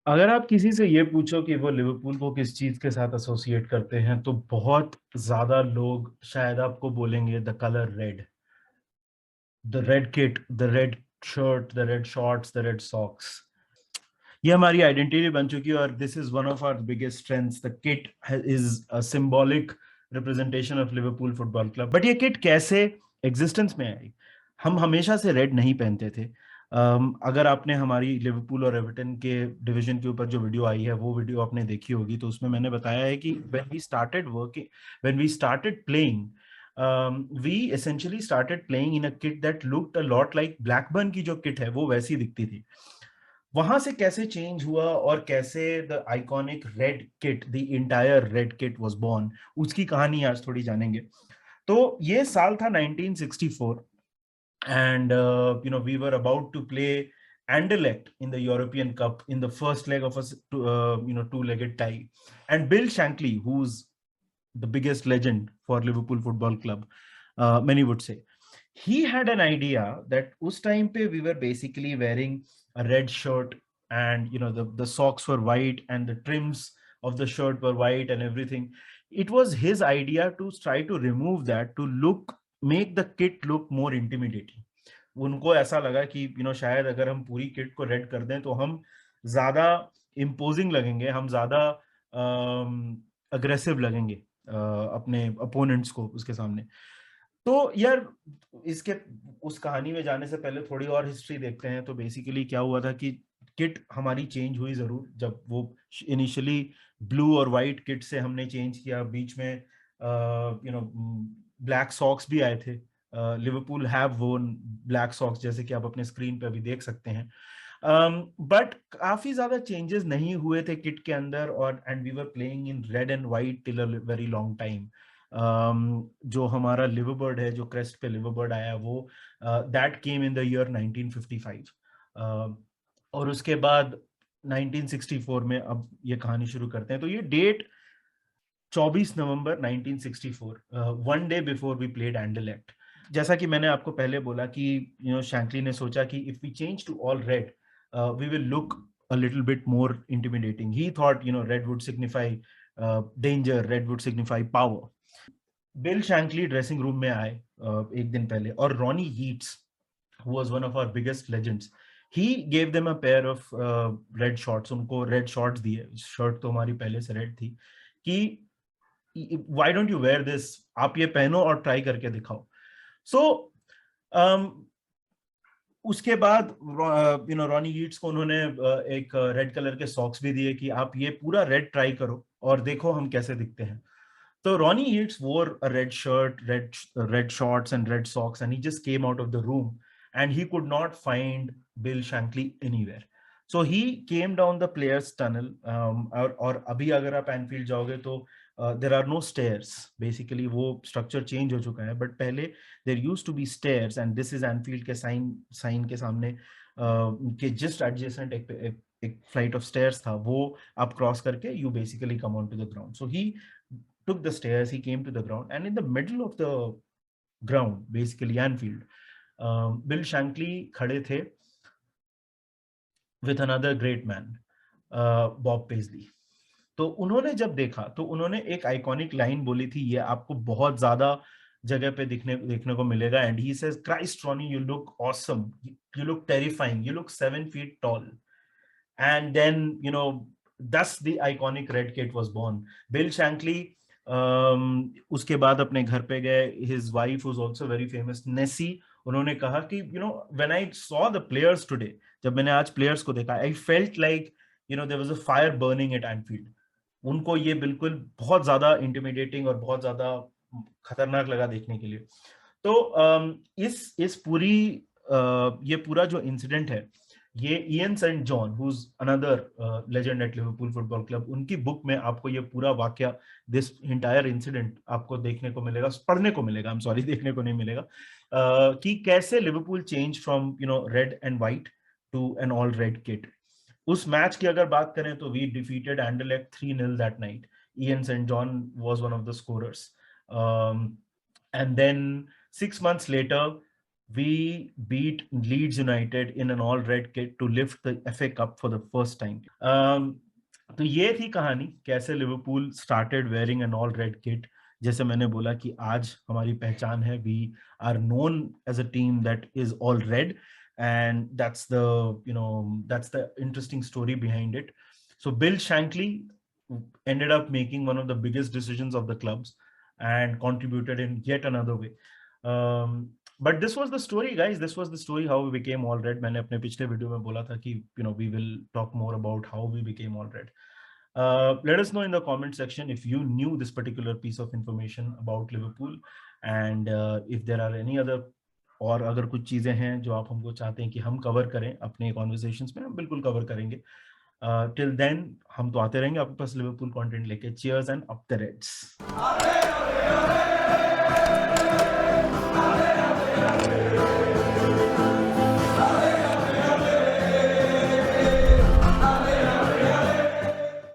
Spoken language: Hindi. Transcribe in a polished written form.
अगर आप किसी से ये पूछो कि वो लिवरपूल को किस चीज के साथ एसोसिएट करते हैं, तो बहुत ज्यादा लोग शायद आपको बोलेंगे the colour red, the red kit, the red shirt, the red shorts, the red socks. ये हमारी आइडेंटिटी बन चुकी है, और this is one of our biggest strengths. The kit is a symbolic representation of Liverpool football club. But ये किट कैसे एग्जिस्टेंस में आई? हम हमेशा से रेड नहीं पहनते थे। अगर आपने हमारी लिवरपूल और एवर्टन के डिवीजन के ऊपर जो वीडियो आई है वो वीडियो आपने देखी होगी, तो उसमें मैंने बताया है कि when we started working, when we started playing, we essentially started playing in a kit that looked a lot like Blackburn की जो किट है वो वैसी दिखती थी। वहां से कैसे चेंज हुआ और कैसे the iconic red kit, the entire red kit was born, उसकी कहानी आज थोड़ी जानेंगे। तो ये साल था 1964, and we were about to play Anderlecht in the European Cup in the first leg of a two-legged tie. And Bill Shankly, who's the biggest legend for Liverpool Football Club, many would say, he had an idea that us time pe we were basically wearing a red shirt, and the socks were white and the trims of the shirt were white and everything. It was his idea to try to remove that, to make the kit look more intimidating. उनको ऐसा लगा कि शायद अगर हम पूरी किट को रेड कर दें तो हम ज्यादा इम्पोजिंग लगेंगे, हम ज्यादा अग्रेसिव लगेंगे अपने अपोनेंट्स को उसके सामने। तो यार, इसके उस कहानी में जाने से पहले थोड़ी और हिस्ट्री देखते हैं। तो बेसिकली क्या हुआ था कि किट हमारी चेंज हुई जरूर, जब वो इनिशियली ब्लू और वाइट किट से हमने चेंज किया। बीच में ब्लैक सॉक्स भी आए थे। लिवरपूल हैव वोन ब्लैक सॉक्स, जैसे कि आप अपने स्क्रीन पे अभी देख सकते हैं। बट काफी ज्यादा चेंजेस नहीं हुए थे किट के अंदर, और and we were playing in red and white till a very long time. जो हमारा लिवरबर्ड है, जो क्रेस्ट पे लिवरबर्ड आया, वो that came in the year 1955। और उसके बाद 1964 में अब ये कहानी शुरू करते हैं। तो ये date 24 November 1964, one day before we played Anderlecht. जैसा कि मैंने आपको पहले बोला कि शैंकली ने सोचा कि if we change to all red, we will look a little bit more intimidating. He thought red would signify danger, red would signify power. Bill Shankly dressing room में आए एक दिन पहले, और Ronnie Yeats, who was one of our biggest legends, he gave them a pair of red shorts. उनको रेड शॉर्ट्स दिए। शर्ट तो हमारी पहले से रेड थी, कि why don't you wear this, आप ये पहनो और ट्राई करके दिखाओ। सो उसके बाद रॉनी हीट्स को उन्होंने एक रेड कलर के सॉक्स भी दिए कि आप ये पूरा रेड ट्राई करो और देखो हम कैसे दिखते हैं। So Ronnie Yates wore a red shirt, red shorts, and red socks, and he just came out of the room, and he could not find Bill Shankly anywhere. So he came down the players' tunnel. और अभी अगर आप एनफील्ड जाओगे तो there are no stairs. Basically वो structure change हो चुका है, but पहले there used to be stairs, and this is Enfield के साइन के सामने के just adjacent एक flight of stairs था, वो आप क्रॉस करके you basically come onto the ground. So he took the stairs, he came to the ground, and in the middle of the ground, basically Anfield, Bill Shankly खड़े थे with another great man, Bob Paisley. तो उन्होंने जब देखा तो उन्होंने एक आइकॉनिक लाइन बोली थी, ये आपको बहुत ज्यादा जगह पे देखने को मिलेगा। And he says, Christ Ronnie, you look awesome, you look terrifying, you look 7 feet tall. And then thus the iconic red kit was born. Bill Shankly उसके बाद अपने घर पे गए। his wife was also very famous, Nessie। उन्होंने कहा कि when I saw the players today, जब मैंने आज प्लेयर्स को देखा, I felt like there was a fire burning at Anfield. उनको ये बिल्कुल बहुत ज्यादा इंटिमिडेटिंग और बहुत ज्यादा खतरनाक लगा देखने के लिए। तो इस पूरी ये पूरा जो इंसिडेंट है, ये Ian St John, who's another legend at Liverpool Football Club, उनकी बुक में आपको ये पूरा वाकया, दिस इंटायर इंसिडेंट आपको देखने को मिलेगा, पढ़ने को मिलेगा, I'm sorry, देखने को नहीं मिलेगा, कि कैसे Liverpool change from red and white to an all red kit. उस मैच की अगर बात करें तो we defeated Anderlecht 3-0 that night. Ian St John was one of the scorers. And then 6 months later we beat Leeds United in an all red kit to lift the FA Cup for the first time. तो ये थी कहानी कैसे Liverpool started wearing an all red kit. जैसे मैंने बोला कि आज हमारी पहचान है, we are known as a team that is all red, and that's the interesting story behind it. So Bill Shankly ended up making one of the biggest decisions of the clubs and contributed in yet another way. But this was the story, guys. This was the story how we became all red. मैंने अपने पिछले वीडियो में बोला था कि we will talk more about how we became all red. Let us know in the comment section if you knew this particular piece of information about Liverpool, and if there are any other, और अगर कुछ चीजें हैं जो आप हमको चाहते हैं कि हम कवर करें अपने कॉन्वर्सेशंस में, हम बिल्कुल कवर करेंगे. टिल देन हम तो आते रहेंगे आपके पास लिवरपूल कंटेंट लेके. Cheers and up the Reds.